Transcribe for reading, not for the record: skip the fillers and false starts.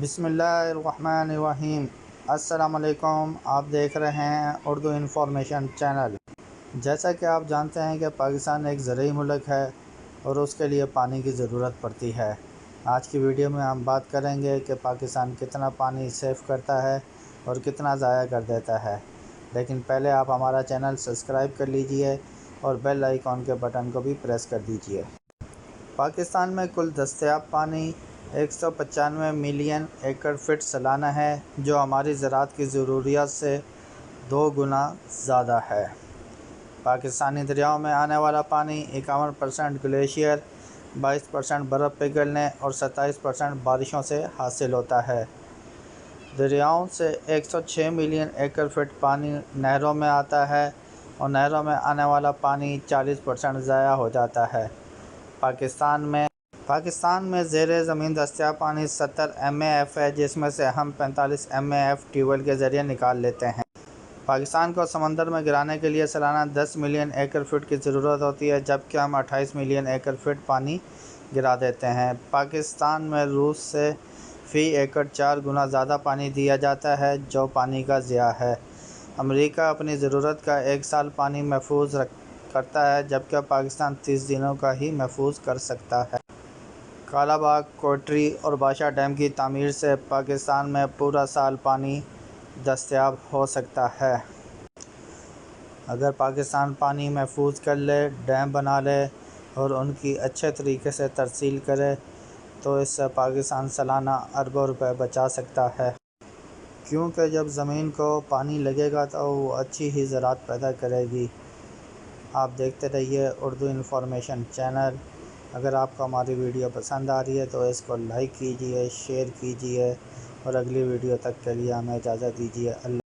بسم اللہ الرحمن الرحیم۔ السلام علیکم، آپ دیکھ رہے ہیں اردو انفارمیشن چینل۔ جیسا کہ آپ جانتے ہیں کہ پاکستان ایک زرعی ملک ہے اور اس کے لیے پانی کی ضرورت پڑتی ہے۔ آج کی ویڈیو میں ہم بات کریں گے کہ پاکستان کتنا پانی سیو کرتا ہے اور کتنا ضائع کر دیتا ہے۔ لیکن پہلے آپ ہمارا چینل سبسکرائب کر لیجئے اور بیل آئیکن کے بٹن کو بھی پریس کر دیجئے۔ پاکستان میں کل دستیاب پانی 195 ملین ایکڑ فٹ سالانہ ہے، جو ہماری زراعت کی ضروریات سے 2 گنا زیادہ ہے۔ پاکستانی دریاؤں میں آنے والا پانی 51% گلیشیئر، 22% برف پگھلنے اور 27% بارشوں سے حاصل ہوتا ہے۔ دریاؤں سے 106 ملین ایکڑ فٹ پانی نہروں میں آتا ہے اور نہروں میں آنے والا پانی 40% ضائع ہو جاتا ہے۔ پاکستان میں زیر زمین دستیاب پانی 70 MAF ہے، جس میں سے ہم 45 MAF ٹیوب ویل کے ذریعے نکال لیتے ہیں۔ پاکستان کو سمندر میں گرانے کے لیے سالانہ 10 ملین ایکڑ فٹ کی ضرورت ہوتی ہے، جبکہ ہم 28 ملین ایکڑ فٹ پانی گرا دیتے ہیں۔ پاکستان میں روس سے فی ایکڑ 4 گنا زیادہ پانی دیا جاتا ہے، جو پانی کا ضیاع ہے۔ امریکہ اپنی ضرورت کا 1 سال پانی محفوظ کرتا ہے، جبکہ پاکستان 30 دنوں کا ہی محفوظ کر سکتا ہے۔ کالا باغ، کوٹری اور بادشاہ ڈیم کی تعمیر سے پاکستان میں پورا سال پانی دستیاب ہو سکتا ہے۔ اگر پاکستان پانی محفوظ کر لے، ڈیم بنا لے اور ان کی اچھے طریقے سے ترسیل کرے تو اس سے پاکستان سالانہ اربوں روپے بچا سکتا ہے۔ کیونکہ جب زمین کو پانی لگے گا تو وہ اچھی ہی زراعت پیدا کرے گی۔ آپ دیکھتے رہیے اردو انفارمیشن چینل۔ اگر آپ کو ہماری ویڈیو پسند آ رہی ہے تو اس کو لائک کیجئے، شیئر کیجئے اور اگلی ویڈیو تک کے لیے ہمیں اجازت دیجئے۔ اللہ